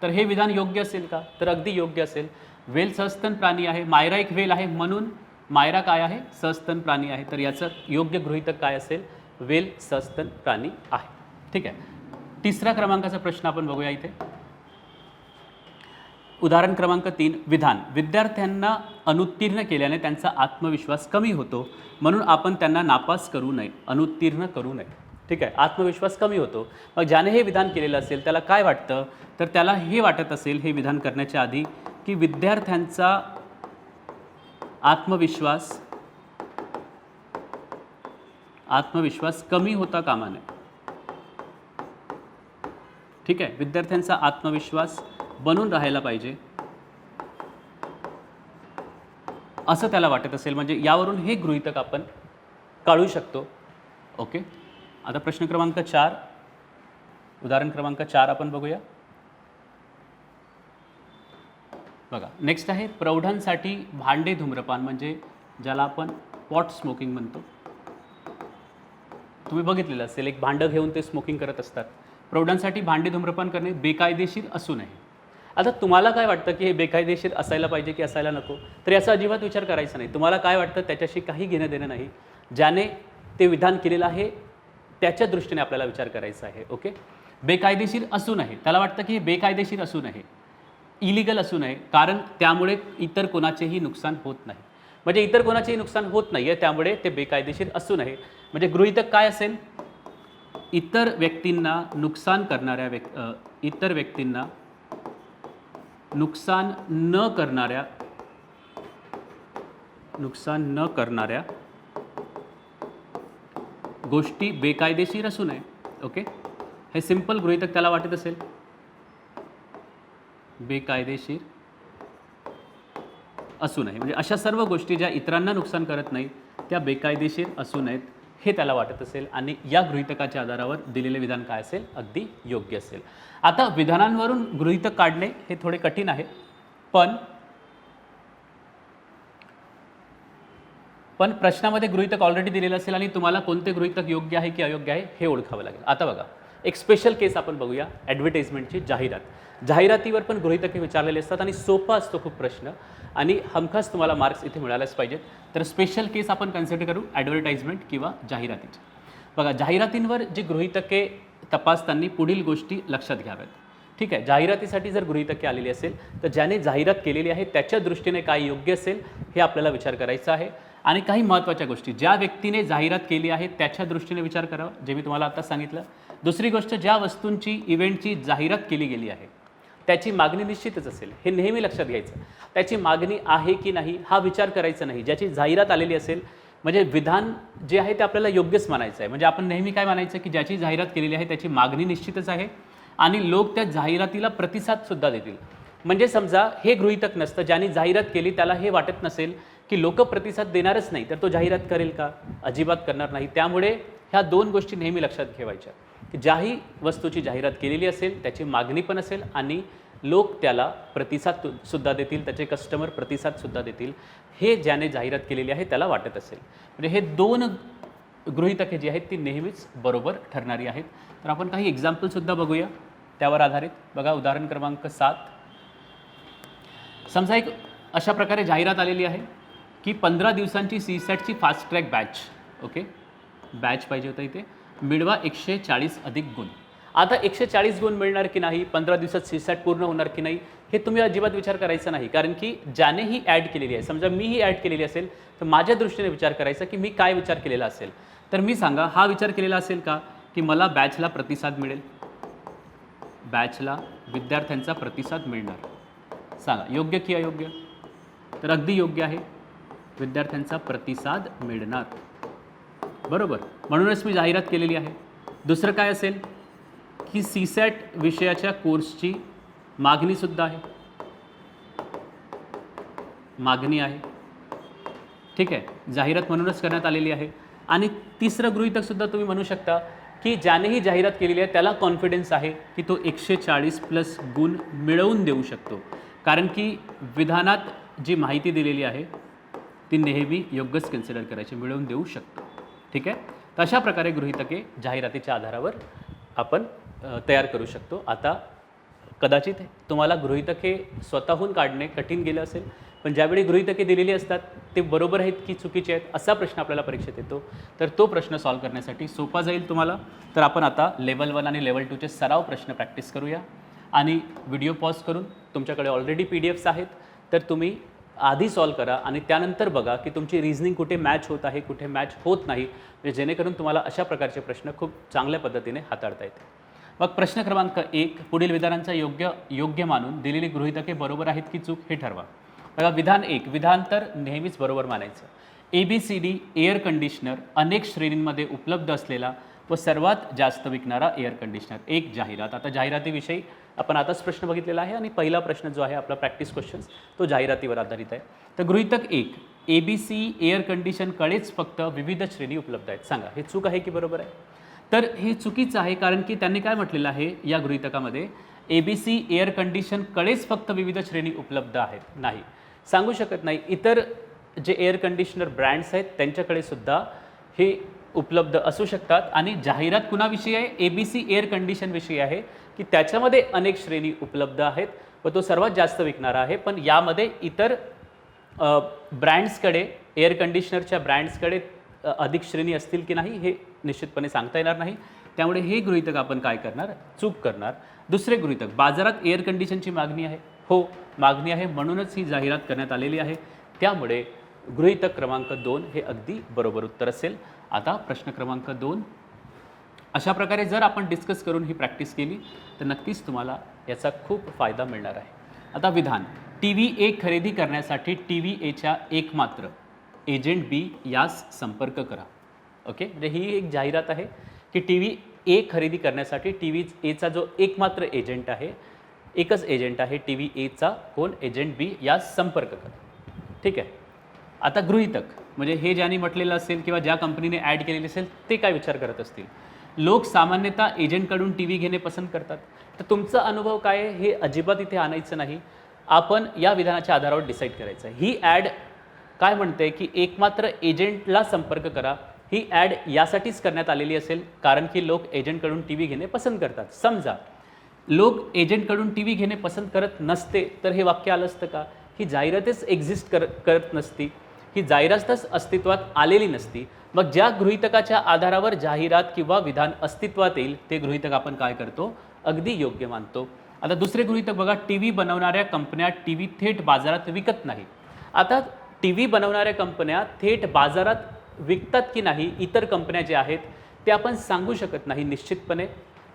तर हे विधान योग्य असेल का? तर अगदी योग्य असेल. वेल सस्तन प्राणी आहे, मायरा एक वेल आहे म्हणून मायरा काय आहे? सस्तन प्राणी आहे. तर याचं योग्य गृहीतक काय असेल? वेल सस्तन प्राणी आहे. ठीक आहे. तिसरा क्रमांकाचा प्रश्न आपण बघूया इथे. उदाहरण क्रमांक 3, विधान. विद्यार्थ्यांना अनुत्तीर्ण केल्याने त्यांचा आत्मविश्वास कमी होतो, म्हणून आपण त्यांना नापास करू नये, अनुत्तीर्ण करू नये. ठीक आहे. आत्मविश्वास कमी होतो. मग ज्याने हे विधान केलेलं असेल त्याला काय वाटतं? तर त्याला हे वाटत असेल हे विधान करण्याच्या आधी की विद्यार्थ्यांचा आत्मविश्वास कमी होता कामा नये. ठीक आहे. विद्यार्थ्यांचा आत्मविश्वास बनून राहायला पाहिजे असं त्याला वाटत असेल. म्हणजे यावरून हे गृहीतक आपण काढू शकतो. ओके. आता प्रश्न क्रमांक 4, उदाहरण क्रमांक 4 आपण बघूया. बघा, नेक्स्ट आहे प्रौढांसाठी भांडे धूम्रपान, म्हणजे ज्याला आपण पॉट स्मोकिंग म्हणतो. तुम्ही बघितलेलं असेल, एक भांडं घेऊन ते स्मोकिंग करत असतात. प्रौढांसाठी भांडे धूम्रपान करणे बेकायदेशीर असू नये. आता तुम्हाला काय वाटतं की हे बेकायदेशीर असायला पाहिजे की असायला नको? तर याचा अजिबात विचार करायचा नाही. तुम्हाला काय वाटतं त्याच्याशी काही घेणं देणं नाही. ज्याने ते विधान केलेलं आहे त्याच्या दृष्टीने आपल्याला विचार करायचा आहे. ओके. बेकायदेशीर असू नये, त्याला वाटतं की हे बेकायदेशीर असू नये, इलिगल असू नये, कारण त्यामुळे इतर कोणाचेही नुकसान होत नाही. म्हणजे इतर कोणाचेही नुकसान होत नाही आहे, त्यामुळे ते बेकायदेशीर असू नये. म्हणजे गृहीतक काय असेल? इतर व्यक्तींना नुकसान न करणाऱ्या गोष्टी बेकायदेशीर असू नये. ओके. हे सिंपल गृहीतक त्याला वाटत असेल बेकायदेशीर असू नये, म्हणजे अशा सर्व गोष्टी ज्या इतरांना नुकसान करत नाही त्या बेकायदेशीर असू नयेत हे त्याला वाटत असेल. आणि या गृहीतकाच्या आधारावर दिलेले विधान काय असेल? अगदी योग्य असेल. आता विधानांवरून गृहीतक काढणे हे थोडे कठीण आहे, पण प्रश्नामध्ये गृहीतक ऑलरेडी दिलेलं असेल आणि तुम्हाला कोणते गृहीतक योग्य आहे की अयोग्य आहे हे ओळखावं लागेल. आता बघा, एक स्पेशल केस आपण बघूया, ॲडव्हर्टाइजमेंटची जाहिरात. जाहिरातीवर पण गृहीतके विचारलेले असतात आणि सोपा असतो खूप प्रश्न, आणि हमखास तुम्हाला मार्क्स इथे मिळालेच पाहिजेत. तर स्पेशल केस आपण कन्सिडर करू ॲडव्हर्टाइजमेंट किंवा जाहिरातीची. बघा, जाहिरातींवर जी गृहीतके तपासताना पुढील गोष्टी लक्षात घ्याव्यात. ठीक आहे. जाहिरातीसाठी जर गृहीतके आलेली असेल तर ज्याने जाहिरात केलेली आहे त्याच्या दृष्टीने काय योग्य असेल हे आपल्याला विचार करायचा आहे. आणि काही महत्त्वाच्या गोष्टी, ज्या व्यक्तीने जाहिरात केली आहे त्याच्या दृष्टीने विचार करावा, जे मी तुम्हाला आता सांगितलं. दुसरी गोष्ट, ज्या वस्तूंची इव्हेंटची जाहिरात केली गेली आहे त्याची मागणी निश्चितच असेल, हे नेहमी लक्षात घ्यायचं. त्याची मागणी आहे की नाही हा विचार करायचा नाही. ज्याची जाहिरात आलेली असेल, म्हणजे विधान जे आहे ते आपल्याला योग्यच मानायचं आहे. म्हणजे आपण नेहमी काय मानायचं की ज्याची जाहिरात केलेली आहे त्याची मागणी निश्चितच आहे आणि लोक त्या जाहिरातीला प्रतिसादसुद्धा देतील. म्हणजे समजा हे गृहीतक नसतं, ज्यांनी जाहिरात केली त्याला हे वाटत नसेल की लोक प्रतिसाद देणारच नाही, तर तो जाहिरात करेल का? अजिबात करणार नाही. त्यामुळे ह्या दोन गोष्टी नेहमी लक्षात ठेवायच्या की ज्याही वस्तूची जाहिरात केलेली असेल त्याची मागणी पण असेल आणि लोक त्याला प्रतिसादसुद्धा देतील, त्याचे कस्टमर प्रतिसादसुद्धा देतील, हे ज्याने जाहिरात केलेली आहे त्याला वाटत असेल. म्हणजे हे दोन गृहीतके जी आहेत ती नेहमीच बरोबर ठरणारी आहेत. तर आपण काही एक्झाम्पलसुद्धा बघूया त्यावर आधारित. बघा, उदाहरण क्रमांक 7. समजा एक अशा प्रकारे जाहिरात आलेली आहे की 15 दिवसांची सीसॅटची fast track batch. Okay, batch पाहिजे होतं इथे. मिळवा 140 अधिक गुण. आता 140 गुण मिळणार की नाही, 15 दिवसात सीसॅट पूर्ण होणार की नाही, हे तुम्ही अजिबात विचार करायचा नाही. कारण की ज्याने ही ॲड केलेली आहे, समजा मी ही ॲड केलेली असेल तर माझ्या दृष्टीने विचार करायचा की मी काय विचार केलेला असेल. तर मी सांगा, हा विचार केलेला असेल का की मला बॅचला प्रतिसाद मिळेल, बॅचला विद्यार्थ्यांचा प्रतिसाद मिळणार. सांगा, योग्य की अयोग्य? तर अगदी योग्य आहे, विद्यार्थ्यांचा प्रतिसाद मिळणार. बरोबर, म्हणूनच मी जाहिरात केलेली आहे. दुसरं काय असेल की सीसॅट विषयाच्या कोर्सची मागणीसुद्धा आहे, मागणी आहे. ठीक आहे, जाहिरात म्हणूनच करण्यात आलेली आहे. आणि तिसरं गृहीतकसुद्धा तुम्ही म्हणू शकता की ज्यानेही जाहिरात केलेली आहे त्याला कॉन्फिडन्स आहे की तो 140+ गुण मिळवून देऊ शकतो, कारण की विधानात जी माहिती दिलेली आहे ती नेहमी योग्यच कन्सिडर करायची, मिळवून देऊ शकतो. ठीक आहे, तर अशा प्रकारे गृहीतके जाहिरातीच्या आधारावर आपण तयार करू शकतो. आता कदाचित तुम्हाला गृहीतके स्वतःहून काढणे कठीण गेलं असेल, पण ज्यावेळी गृहीतके दिलेली असतात ते बरोबर आहेत की चुकीचे आहेत असा प्रश्न आपल्याला परीक्षेत येतो, तर तो प्रश्न सॉल्व करण्यासाठी सोपा जाईल तुम्हाला. तर आपण आता लेवल 1 आणि लेवल 2चे सराव प्रश्न प्रॅक्टिस करूया. आणि व्हिडिओ पॉज करून, तुमच्याकडे ऑलरेडी PDFs आहेत तर तुम्ही आधी सॉल्व करा आणि त्यानंतर बघा की तुमची रिझनिंग कुठे मॅच होत आहे, कुठे मॅच होत नाही, म्हणजे जेणेकरून तुम्हाला अशा प्रकारचे प्रश्न खूप चांगल्या पद्धतीने हाताळता येतील. मग प्रश्न क्रमांक 1, पुढील विधानांचा योग्य मानून दिलेली गृहीतके बरोबर आहेत की चूक हे ठरवा. बघा, विधान 1, विधान तर नेहमीच बरोबर मानायचं. ABCD एअर कंडिशनर अनेक श्रेणींमध्ये उपलब्ध असलेला व सर्वात जास्त विकणारा एअर कंडिशनर. एक जाहिरात. आता जाहिरातीविषयी आपण आताच प्रश्न बघितलेला आहे आणि पहिला प्रश्न जो आहे आपला प्रॅक्टिस क्वेश्चन्स तो जाहिरातीवर आधारित आहे. तर गृहीतक 1, ABC एअर कंडिशनकडेच फक्त विविध श्रेणी उपलब्ध आहेत. सांगा हे चूक आहे की बरोबर आहे? तर हे चुकीचं आहे, कारण की त्यांनी काय म्हटलेलं आहे या गृहीतकामध्ये, ABC एअर कंडिशनकडेच फक्त विविध श्रेणी उपलब्ध आहेत. नाही, सांगू शकत नाही. इतर जे एअर कंडिशनर ब्रँड्स आहेत त्यांच्याकडे सुद्धा हे उपलब्ध असू शकतात. आणि जाहिरात कुणाविषयी आहे? ABC एअर कंडिशनविषयी आहे की त्याच्यामध्ये अनेक श्रेणी उपलब्ध आहेत व तो सर्वात जास्त विकणारा आहे. पण यामध्ये इतर ब्रँड्सकडे, एअर कंडिशनरच्या ब्रँड्सकडे अधिक श्रेणी असतील की नाही हे निश्चितपणे सांगता येणार नाही. त्यामुळे हे गृहीतक आपण काय करणार? चूक करणार. दुसरे गृहीतक, बाजारात एअर कंडिशनची मागणी आहे. हो, मागणी आहे, म्हणूनच ही जाहिरात करण्यात आलेली आहे. त्यामुळे गृहीतक क्रमांक 2 हे अगदी बरोबर उत्तर असेल. आता प्रश्न क्रमांक 2, अशा प्रकारे जर आपण डिस्कस करून ही प्रॅक्टिस केली तर नक्कीच तुम्हाला याचा खूप फायदा मिळणार आहे. आता विधान, TV A खरेदी करण्यासाठी TV Aच्या एकमात्र एजंट B यास संपर्क करा. ओके, म्हणजे ही एक जाहिरात आहे की TV A खरेदी करण्यासाठी TV Aचा जो एकमात्र एजंट आहे, एकच एजंट आहे TV Aचा, कोण? एजंट B यास संपर्क करा. ठीक आहे. आता गृहीतक म्हणजे हे ज्यांनी म्हटलेलं असेल किंवा ज्या कंपनीने ॲड केलेली असेल ते काय विचार करत असतील? लोक सामान्यतः एजंटकडून TV घेणे पसंत करतात. तर तुमचा अनुभव काय आहे हे अजिबात इथे आणायचं नाही. आपण या विधानाच्या आधारावर डिसाईड करायचं. ही ॲड काय म्हणते की एकमात्र एजंटला संपर्क करा. ही ॲड यासाठीच करण्यात आलेली असेल कारण की लोक एजंटकडून TV घेणे पसंत करतात. समजा लोक एजंटकडून TV घेणे पसंत करत नसते तर हे वाक्य आलं असतं का? ही जाहिरातच एक्झिस्ट करत नसती, ही जाहिरातच अस्तित्वात आलेली नसती. मग ज्या गृहीतकाच्या आधारावर जाहिरात किंवा विधान अस्तित्वात येईल ते गृहीतक आपण काय करतो? अगदी योग्य मानतो. आता दुसरे गृहीतक बघा, TV बनवणाऱ्या कंपन्या TV थेट बाजारात विकत नाही. आता TV बनवणाऱ्या कंपन्या थेट बाजारात विकतात की नाही इतर कंपन्या ज्या आहेत ते आपण सांगू शकत नाही निश्चितपणे,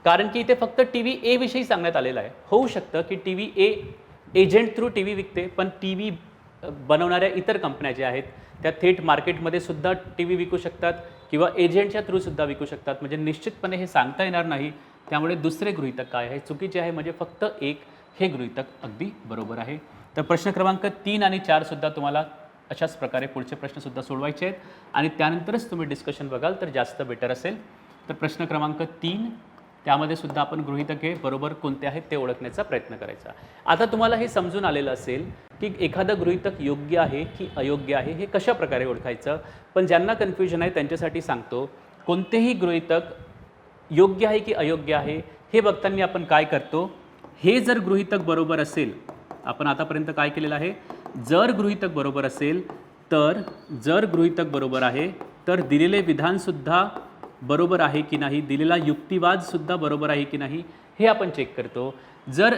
कारण की इथे फक्त TV A विषयी सांगण्यात आलेलं आहे. होऊ शकतं की TV A agent through TV विकते, पण TV बनवणाऱ्या इतर कंपन्या ज्या आहेत त्या थेट मार्केटमध्ये सुद्धा TV विकू शकतात किंवा एजंटच्या थ्रू सुद्धा विकू शकतात. म्हणजे निश्चितपणे हे सांगता येणार नाही. त्यामुळे दुसरे गृहीतक काय आहे? चुकीचे आहे. म्हणजे फक्त 1 हे गृहीतक अगदी बरोबर आहे. तर प्रश्न क्रमांक 3 आणि 4 सुद्धा तुम्हाला अशाच प्रकारे पुढचे प्रश्नसुद्धा सोडवायचे आहेत आणि त्यानंतरच तुम्ही डिस्कशन बघाल तर जास्त बेटर असेल. तर प्रश्न क्रमांक 3, त्यामध्ये सुद्धा आपण गृहीतके बरोबर कोणते आहेत ते ओळखण्याचा प्रयत्न करायचा. आता तुम्हाला हे समजून आलेलं असेल की एखादं गृहीतक योग्य आहे की अयोग्य आहे हे कशा प्रकारे ओळखायचं. पण ज्यांना कन्फ्युजन आहे त्यांच्यासाठी सांगतो, कोणतेही गृहीतक योग्य आहे की अयोग्य आहे हे बघताना आपण काय करतो? हे जर गृहीतक बरोबर असेल, आपण आतापर्यंत काय केलेलं आहे? जर गृहीतक बरोबर असेल तर, जर गृहीतक बरोबर आहे तर दिलेले विधानसुद्धा बरोबर आहे की नाही, दिलेला युक्तिवादसुद्धा बरोबर आहे की नाही हे आपण चेक करतो. जर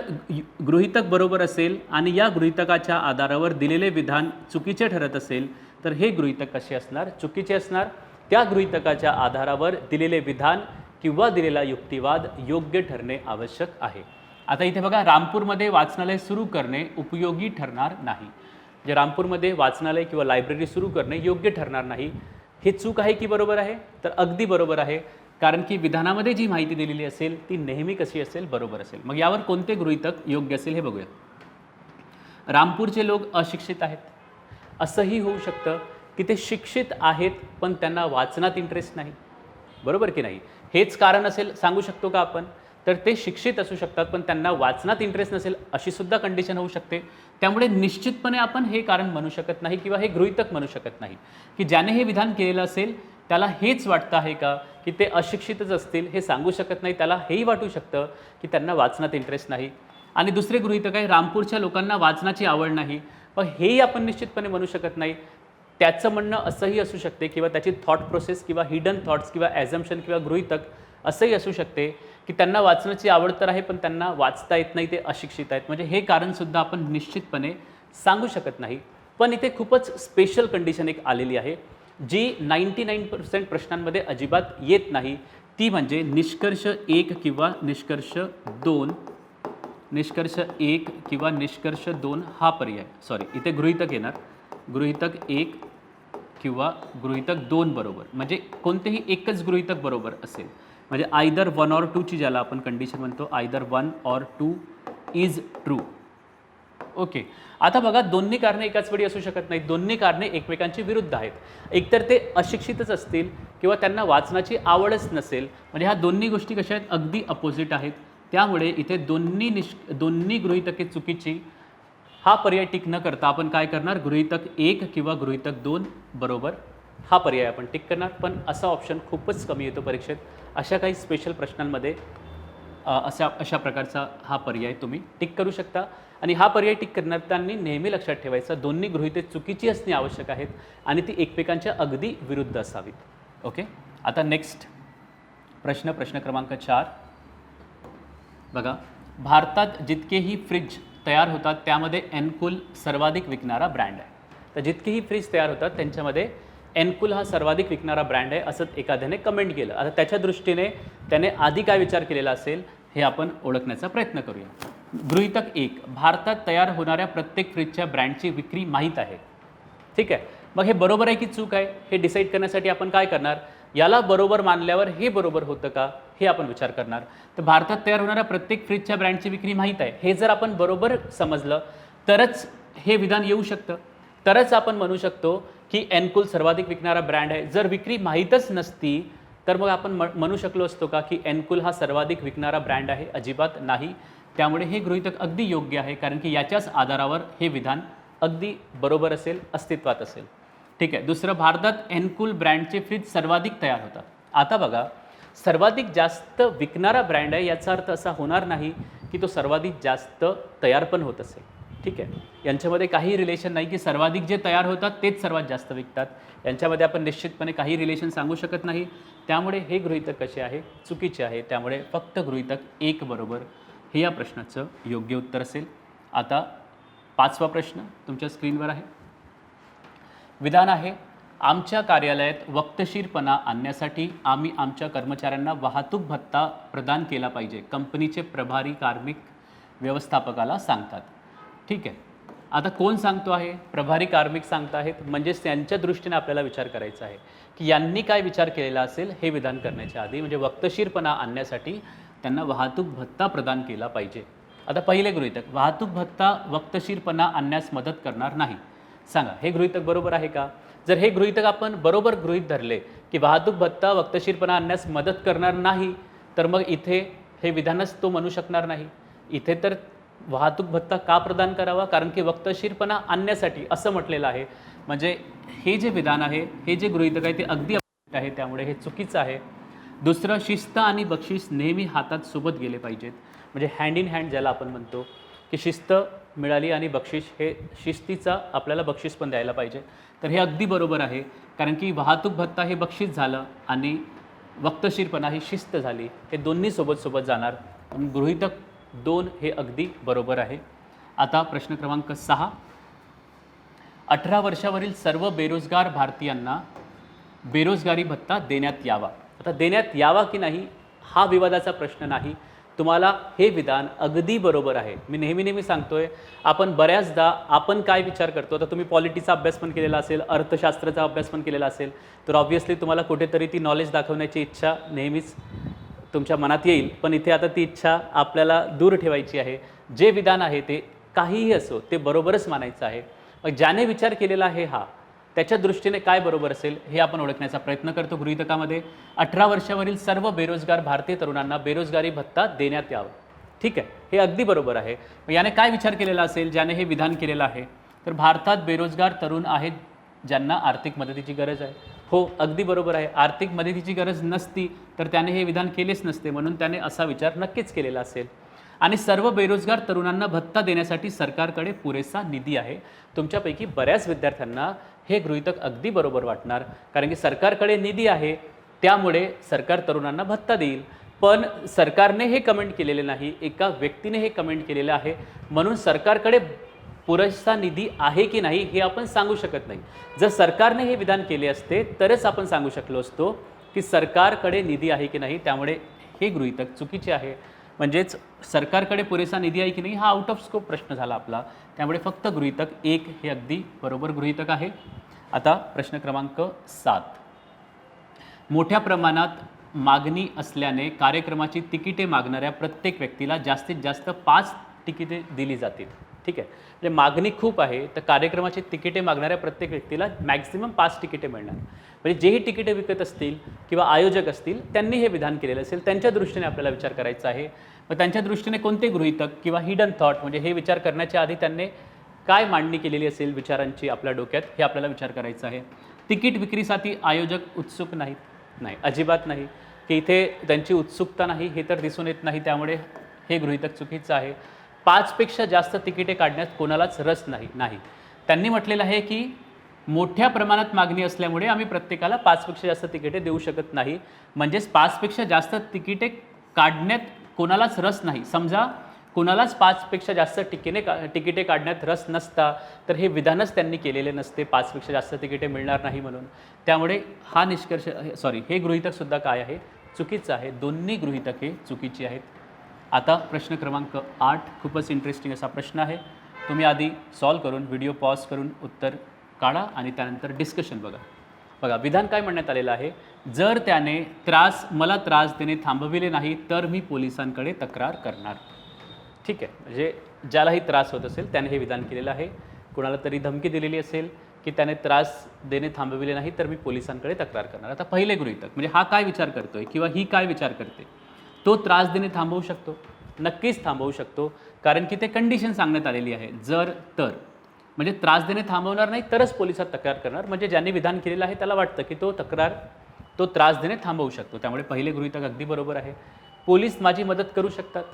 गृहीतक बरोबर असेल आणि या गृहीतकाच्या आधारावर दिलेले विधान चुकीचे ठरत असेल तर हे गृहीतक कसे असणार? चुकीचे असणार. त्या गृहीतकाच्या आधारावर दिलेले विधान किंवा दिलेला युक्तिवाद योग्य ठरणे आवश्यक आहे. आता इथे बघा, रामपूरमध्ये वाचनालय सुरू करणे उपयोगी ठरणार नाही. जे रामपूरमध्ये वाचनालय किंवा लायब्ररी सुरू करणे योग्य ठरणार नाही हे चूक आहे की बरोबर आहे? तर अगदी बरोबर आहे, कारण की विधानामध्ये जी माहिती दिलेली असेल ती नेहमी कशी असेल? बरोबर असेल. मग यावर कोणते गृहीतक योग्य असेल हे बघूया. रामपूरचे लोक अशिक्षित आहेत. असंही होऊ शकतं की ते शिक्षित आहेत पण त्यांना वाचनात इंटरेस्ट नाही, बरोबर की नाही? हेच कारण असेल सांगू शकतो का आपण? तर ते शिक्षित असू शकतात पण त्यांना वाचनात इंटरेस्ट नसेल अशी सुद्धा कंडिशन होऊ शकते. त्यामुळे निश्चितपणे आपण हे कारण म्हणू शकत नाही किंवा हे गृहीतक म्हणू शकत नाही की ज्याने हे विधान केलेलं असेल त्याला हेच वाटतं आहे का की ते अशिक्षितच असतील, हे सांगू शकत नाही. त्याला हेही वाटू शकतं की त्यांना वाचनात इंटरेस्ट नाही. आणि दुसरे गृहीतक आहे, रामपूरच्या लोकांना वाचनाची आवड नाही, पण हेही आपण निश्चितपणे म्हणू शकत नाही. त्याचं म्हणणं असंही असू शकते किंवा त्याची थॉट प्रोसेस किंवा हिडन थॉट्स किंवा ॲझम्पशन किंवा गृहीतक असंही असू शकते की त्यांना वाचनाची आवड तर आहे पण त्यांना वाचता येत नाही, ते अशिक्षित आहेत. म्हणजे हे कारणसुद्धा आपण निश्चितपणे सांगू शकत नाही. पण इथे खूपच स्पेशल कंडिशन एक आलेली आहे जी 99% प्रश्नांमध्ये अजिबात येत नाही. ती म्हणजे निष्कर्ष 1 किंवा निष्कर्ष 2, निष्कर्ष 1 किंवा निष्कर्ष 2 हा पर्याय. सॉरी, इथे गृहीतक येणार, गृहीतक 1 किंवा गृहीतक 2 बरोबर, म्हणजे कोणतेही एकच गृहीतक बरोबर असेल. म्हणजे आयदर 1 or 2 ची ज्याला आपण कंडिशन म्हणतो, either 1 or 2 is true. Okay, आता बघा दोन्ही कारणे एकाच वेळी असू शकत नाहीत. दोन्ही कारणे एकमेकांची विरुद्ध आहेत. एकतर ते अशिक्षितच असतील किंवा त्यांना वाचनाची आवडच नसेल. म्हणजे ह्या दोन्ही गोष्टी कशा आहेत, अगदी अपोजिट आहेत. त्यामुळे इथे दोन्ही गृहीतके चुकीची. हा पर्याय टिक न करता आपण काय करणार, गृहीतक 1 किंवा गृहीतक 2 बरोबर हा पर्याय आपण टिक करणार. पण असा ऑप्शन खूपच कमी येतो परीक्षेत. अशा काही स्पेशल प्रश्नांमध्ये अशा प्रकारचा हा पर्याय तुम्ही टिक करू शकता. आणि हा पर्याय टिक करताना नेहमी लक्षात ठेवायचं, दोन्ही गृहीते चुकीची असणे आवश्यक आहेत आणि ती एकमेकांच्या अगदी विरुद्ध असावीत. ओके, आता नेक्स्ट प्रश्न क्रमांक 4 बघा. भारतात जितकेही फ्रिज तयार होतात त्यामध्ये एनकूल सर्वाधिक विकणारा ब्रँड आहे. तर जितकेही फ्रीज तयार होतात त्यांच्यामध्ये एनकूल हा सर्वाधिक विकणारा ब्रँड आहे असं एखाद्याने कमेंट केलं. आता त्याच्या दृष्टीने त्याने आधी काय विचार केलेला असेल हे आपण ओळखण्याचा प्रयत्न करूया. गृहीतक 1, भारतात तयार होणाऱ्या प्रत्येक फ्रीजच्या ब्रँडची विक्री माहीत आहे. ठीक आहे, मग हे बरोबर आहे की चूक आहे हे डिसाईड करण्यासाठी आपण काय करणार, याला बरोबर मानल्यावर हे बरोबर होतं का हे आपण विचार करणार. तर भारतात तयार होणाऱ्या प्रत्येक फ्रीजच्या ब्रँडची विक्री माहीत आहे हे जर आपण बरोबर समजलं तरच हे विधान येऊ शकतं. तरच आपण म्हणू शकतो की एनकूल सर्वाधिक विकणारा ब्रँड आहे. जर विक्री माहीतच नसती तर मग आपण म्हणू शकलो असतो का की एनकूल हा सर्वाधिक विकणारा ब्रँड आहे? अजिबात नाही. त्यामुळे हे गृहीतक अगदी योग्य आहे कारण की याच्याच आधारावर हे विधान अगदी बरोबर असेल, अस्तित्वात असेल. ठीक आहे. दुसरं, भारतात एनकूल ब्रँडचे फ्रीज सर्वाधिक तयार होतात. आता बघा, सर्वाधिक जास्त विकणारा ब्रँड आहे याचा अर्थ असा होणार नाही की तो सर्वाधिक जास्त तयार पण होत असेल. ठीक आहे, यांच्यामध्ये काही रिलेशन नाही की सर्वाधिक जे तयार होतात तेच सर्वात जास्त विकतात. यांच्यामध्ये आपण निश्चितपणे काही रिलेशन सांगू शकत नाही. त्यामुळे हे गृहीतक कसे आहे, चुकीचे आहे. त्यामुळे फक्त गृहीतक 1 बरोबर हे या प्रश्नाचं योग्य उत्तर असेल. आता 5वा प्रश्न तुमच्या स्क्रीनवर आहे. विधान आहे, आमच्या कार्यालयात वक्तशीरपणा आणण्यासाठी आम्ही आमच्या कर्मचाऱ्यांना वाहतूक भत्ता प्रदान केला पाहिजे, कंपनीचे प्रभारी कार्मिक व्यवस्थापकाला सांगतात. ठीक आहे, आता कोण सांगतो आहे, प्रभारी कार्मिक सांगत आहेत. म्हणजेच त्यांच्या दृष्टीने आपल्याला विचार करायचा आहे की यांनी काय विचार केलेला असेल हे विधान करण्याच्या आधी. म्हणजे वक्तशीरपणा आणण्यासाठी त्यांना वाहतूक भत्ता प्रदान केला पाहिजे. आता पहिले गृहीतक, वाहतूक भत्ता वक्तशीरपणा आणण्यास मदत करणार नाही. सांगा हे गृहीतक बरोबर आहे का? जर हे गृहीतक आपण बरोबर गृहीत धरले की वाहतूक भत्ता वक्तशीरपणा आणण्यास मदत करणार नाही तर मग इथे हे विधानच तो म्हणू शकणार नाही. इथे तर वाहतूक भत्ता का प्रदान करावा, कारण की वक्तशीरपणा आणण्यासाठी असं म्हटलेलं आहे. म्हणजे हे जे विधान आहे, हे जे गृहीतक आहे ते अगदी आहे. त्यामुळे हे चुकीचं आहे. दुसरं, शिस्त आणि बक्षीस नेहमी हातात सोबत गेले पाहिजेत. म्हणजे हँड इन हँड ज्याला आपण म्हणतो की शिस्त मिळाली आणि बक्षीस, हे शिस्तीचा आपल्याला बक्षीस पण द्यायला पाहिजे. तर हे अगदी बरोबर आहे कारण की वाहतूक भत्ता हे बक्षीस झालं आणि वक्तशीरपणा ही शिस्त झाली. हे दोन्ही सोबत जाणार. गृहीतक 2 हे अगदी बरोबर आहे. आता प्रश्न क्रमांक 6, 18 वर्षावरील सर्व बेरोजगार भारतीयांना बेरोजगारी भत्ता देण्यात यावा. आता देण्यात यावा की नाही हा विवादाचा प्रश्न नाही. तुम्हाला हे विधान अगदी बरोबर आहे. मी नेहमी सांगतोय, आपण बऱ्याचदा आपण काय विचार करतो, आता तुम्ही पॉलिटीचा अभ्यास पण केलेला असेल, अर्थशास्त्राचा अभ्यास पण केलेला असेल, तर ऑब्व्हियसली तुम्हाला कुठेतरी ती नॉलेज दाखवण्याची इच्छा नेहमीच तुमच्या मनात येईल. पण इथे आता ती इच्छा आपल्याला दूर ठेवायची आहे. जे विधान आहे ते काहीही असो ते बरोबरच मानायचं आहे. मग ज्याने विचार केलेला आहे हा, त्याच्या दृष्टीने काय बरोबर असेल हे आपण ओळखण्याचा प्रयत्न करतो गृहीतकामध्ये. 18 वर्षावरील सर्व बेरोजगार भारतीय तरुणांना बेरोजगारी भत्ता देण्यात यावा. ठीक आहे, हे अगदी बरोबर आहे. याने काय विचार केलेला असेल ज्याने हे विधान केलेलं आहे, तर भारतात बेरोजगार तरुण आहेत ज्यांना आर्थिक मदतीची गरज आहे. हो, अगदी बरोबर आहे. आर्थिक मदतीची गरज नसती तर त्याने हे विधान केलेच नसते, म्हणून त्याने असा विचार नक्कीच केलेला असेल. आणि सर्व बेरोजगार तरुणांना भत्ता देण्यासाठी सरकारकडे पुरेसा निधी आहे. तुमच्यापैकी बऱ्याच विद्यार्थ्यांना हे गृहीतक अगदी बरोबर वाटणार, कारण की सरकारकडे निधी आहे, त्यामुळे सरकार तरुणांना भत्ता देईल. पण सरकारने हे कमेंट केलेले नाही, एका व्यक्तीने हे कमेंट केलेलं आहे, म्हणून सरकारकडे पुरेसा निधी आहे की नाही हे आपण सांगू शकत नाही. जर सरकारने हे विधान केले असते तरच आपण सांगू शकलो असतो की सरकारकडे निधी आहे की नाही, त्यामुळे हे गृहीतक चुकीचे आहे. म्हणजेच सरकारकडे पुरेसा निधी आहे की नाही हा आउट ऑफ स्कोप प्रश्न झाला आपला, त्यामुळे फक्त गृहीतक 1 हे अगदी बरोबर गृहीतक आहे. आता प्रश्न क्रमांक 7. मोठ्या प्रमाणात मागणी असल्याने कार्यक्रमाची तिकिटे मागणाऱ्या प्रत्येक व्यक्तीला जास्तीत जास्त 5 तिकिटे दिली जातील. ठीक आहे, म्हणजे मागणी खूप आहे तर कार्यक्रमाची तिकिटे मागणाऱ्या प्रत्येक व्यक्तीला मॅक्झिमम 5 तिकिटे मिळणार. म्हणजे जेही तिकिटे विकत असतील किंवा आयोजक असतील त्यांनी हे विधान केलेलं असेल, त्यांच्या दृष्टीने आपल्याला विचार करायचा आहे. मग त्यांच्या दृष्टीने कोणते गृहीतक किंवा हिडन थॉट, म्हणजे हे विचार करण्याच्या आधी त्यांनी काय मांडणी केलेली असेल विचारांची आपल्या डोक्यात, हे आपल्याला विचार करायचं आहे. तिकीट विक्रीसाठी आयोजक उत्सुक नाहीत? नाही, अजिबात नाही. की इथे त्यांची उत्सुकता नाही हे तर दिसून येत नाही, त्यामुळे हे गृहीतक चुकीचं आहे. 5 पेक्षा जास्त तिकिटे काढण्यात कोणालाच रस नाही. त्यांनी म्हटलेलं आहे की मोठ्या प्रमाणात मागणी असल्यामुळे आम्ही प्रत्येकाला 5 पेक्षा जास्त तिकिटे देऊ शकत नाही. म्हणजेच 5 पेक्षा जास्त तिकिटे काढण्यात कोणालाच रस नाही. समजा कोणालाच 5 पेक्षा जास्त तिकिटे काढण्यात रस नसता तर हे विधानच त्यांनी केलेले नसते, 5 पेक्षा जास्त तिकिटे मिळणार नाही म्हणून. त्यामुळे हा निष्कर्ष हे गृहीतकसुद्धा काय आहे, चुकीचं आहे. दोन्ही गृहीतके चुकीची आहेत. आता प्रश्न क्रमांक 8 खूपच इंटरेस्टिंग असा प्रश्न आहे. तुम्ही आधी सॉल्व करून व्हिडिओ पॉज करून उत्तर काढा आणि त्यानंतर डिस्कशन बघा. विधान काय म्हणण्यात आलेलं आहे, जर त्याने मला त्रास देणे थांबविले नाही तर मी पोलिसांकडे तक्रार करणार. ठीक आहे, म्हणजे ज्यालाही त्रास होत असेल त्याने हे विधान केलेलं आहे. कुणाला तरी धमकी दिलेली असेल की त्याने त्रास देणे थांबविले नाही तर मी पोलिसांकडे तक्रार करणार. आता पहिले गृहीतक म्हणजे हा काय विचार करतोय किंवा ही काय विचार करते, तो त्रास देणे थांबवू शकतो, नक्कीच थांबवू शकतो, कारण की ते कंडिशन सांगण्यात आलेली आहे. जर तर म्हणजे त्रास देणे थांबवणार नाही तरच पोलिसात तक्रार करणार. म्हणजे ज्यांनी विधान केलेलं आहे त्याला वाटतं की तो त्रास देणे थांबवू शकतो, त्यामुळे पहिले गृहीतक अगदी बरोबर आहे. पोलीस माझी मदत करू शकतात.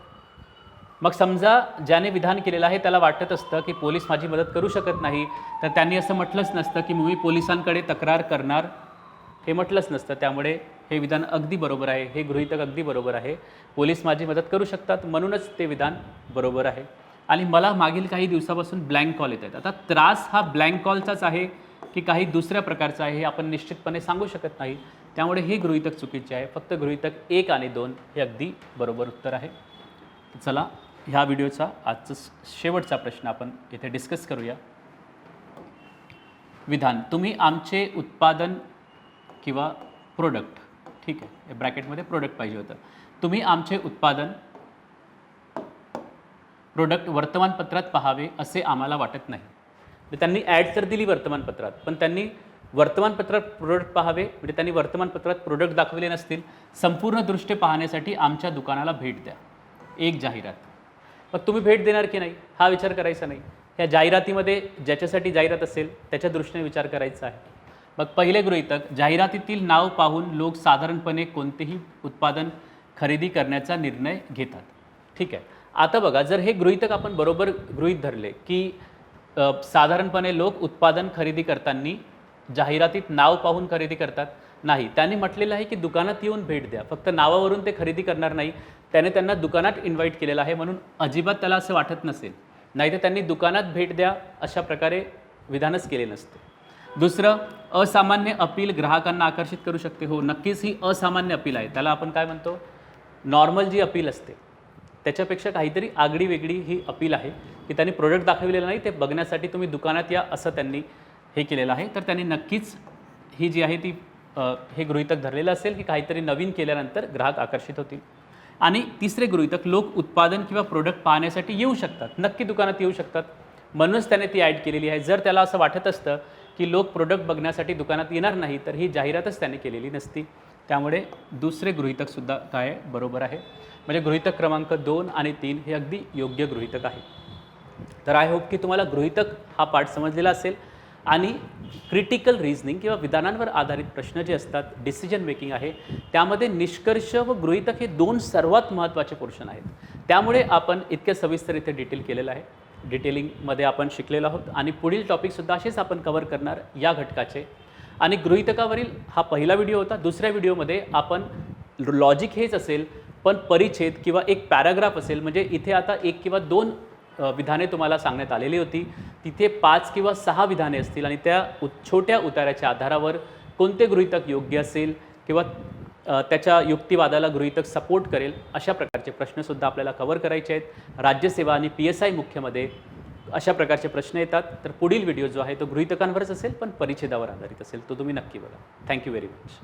मग समजा ज्याने विधान केलेलं आहे त्याला वाटत असतं की पोलीस माझी मदत करू शकत नाही, तर त्यांनी असं म्हटलंच नसतं की मी पोलिसांकडे तक्रार करणार, हे म्हटलंच नसतं. त्यामुळे हे विधान अगदी बरोबर आहे, हे गृहीतक अगदी बरोबर आहे. पोलीस माझी मदत करू शकतात म्हणूनच ते विधान बरोबर आहे. आणि मला मागील काही दिवसापासून ब्लँक कॉल येत आहेत. आता त्रास हा ब्लँक कॉलचाच आहे की काही दुसऱ्या प्रकारचा आहे हे आपण निश्चितपणे सांगू शकत नाही, त्यामुळे हे गृहीतक चुकीचे आहे. फक्त गृहीतक 1 आणि 2 हे अगदी बरोबर उत्तर आहे. चला ह्या व्हिडिओचा आजचा शेवटचा प्रश्न आपण इथे डिस्कस करूया. विधान, तुम्ही आमचे उत्पादन किंवा प्रोडक्ट, ठीक आहे, ब्रॅकेटमध्ये प्रोडक्ट पाहिजे होतं, तुम्ही आमचे उत्पादन प्रोडक्ट वर्तमानपत्रात पाहावे असे आम्हाला वाटत नाही. त्यांनी ॲड तर दिली वर्तमानपत्रात, पण त्यांनी वर्तमानपत्रात प्रोडक्ट पाहावे म्हणजे त्यांनी वर्तमानपत्रात प्रोडक्ट दाखवले नसतील. संपूर्ण दृष्ट्या पाहण्यासाठी आमच्या दुकानाला भेट द्या. एक जाहिरात. मग तुम्ही भेट देणार की नाही हा विचार करायचा नाही. ह्या जाहिरातीमध्ये ज्याच्यासाठी जाहिरात असेल त्याच्या दृष्टीने विचार करायचा आहे. मग पहिले गृहीतक, जाहिरातीतील नाव पाहून लोक साधारणपणे कोणतेही उत्पादन खरेदी करण्याचा निर्णय घेतात. ठीक आहे, आता बघा, जर हे गृहीतक आपण बरोबर गृहीत धरले की साधारणपणे लोक उत्पादन खरेदी करताना जाहिरातीत नाव पाहून खरेदी करतात, नाही, त्यांनी म्हटलेलं आहे की दुकानात येऊन भेट द्या. फक्त नावावरून ते खरेदी करणार नाही, त्याने त्यांना दुकानात इन्व्हाइट केलेलं आहे, म्हणून अजिबात त्याला असं वाटत नसेल. नाही तर त्यांनी दुकानात भेट द्या अशा प्रकारे विधानच केले नसते. दुसरं, असामान्य अपील ग्राहकांना आकर्षित करू शकते. हो, नक्कीच ही असामान्य अपील आहे. त्याला आपण काय म्हणतो, नॉर्मल जी अपील असते त्याच्यापेक्षा काहीतरी आगळी वेगळी ही अपील आहे की त्यांनी प्रोडक्ट दाखवलेलं नाही, ते बघण्यासाठी तुम्ही दुकानात या असं त्यांनी हे केलेलं आहे. तर त्यांनी नक्कीच ही जी आहे ती हे गृहीतक धरलेलं असेल की काहीतरी नवीन केल्यानंतर ग्राहक आकर्षित होतील. आणि तिसरे गृहीतक, लोक उत्पादन किंवा प्रोडक्ट पाहण्यासाठी येऊ शकतात, नक्की दुकानात येऊ शकतात, म्हणूनच त्याने ती ॲड केलेली आहे. जर त्याला असं वाटत असतं की लोक प्रोडक्ट बघण्यासाठी दुकानात येणार नाही, तर ही जाहिरातच त्याने केलेली नसती. त्यामुळे दुसरे गृहीतकसुद्धा काय आहे, बरोबर आहे. म्हणजे गृहीतक क्रमांक 2 आणि 3 हे अगदी योग्य गृहीतक आहे. तर आय होप की तुम्हाला गृहीतक हा पार्ट समजलेला असेल आणि क्रिटिकल रिझनिंग किंवा विधानांवर आधारित प्रश्न जे असतात, डिसिजन मेकिंग आहे, त्यामध्ये निष्कर्ष व गृहीतक हे 2 सर्वात महत्त्वाचे पोर्शन आहेत. त्यामुळे आपण इतके सविस्तर इथे डिटेल केलेलं आहे. डिटेलिंगमध्ये आपण शिकलेलो आहोत आणि पुढील टॉपिकसुद्धा असेच आपण कव्हर करणार या घटकाचे. आणि गृहीतकावरील हा पहिला व्हिडिओ होता. दुसऱ्या व्हिडिओमध्ये आपण लॉजिक हेच असेल, पण परिच्छेद किंवा एक पॅराग्राफ असेल. म्हणजे इथे आता 1 किंवा 2 विधाने तुम्हाला सांगण्यात आलेली होती, तिथे 5 किंवा 6 विधाने असतील आणि त्या छोट्या उतार्याच्या आधारावर कोणते गृहीतक योग्य असेल किंवा त्याच्या युक्तिवादाला गृहीतक सपोर्ट करेल, अशा प्रकारचे प्रश्नसुद्धा आपल्याला कव्हर करायचे आहेत. राज्यसेवा आणि PSI मुख्यमध्ये अशा प्रकारचे प्रश्न येतात. तर पुढील व्हिडिओ जो आहे तो गृहीतकांवरच असेल, पण परिच्छेदावर आधारित असेल. तो तुम्ही नक्की बघा. Thank you very much.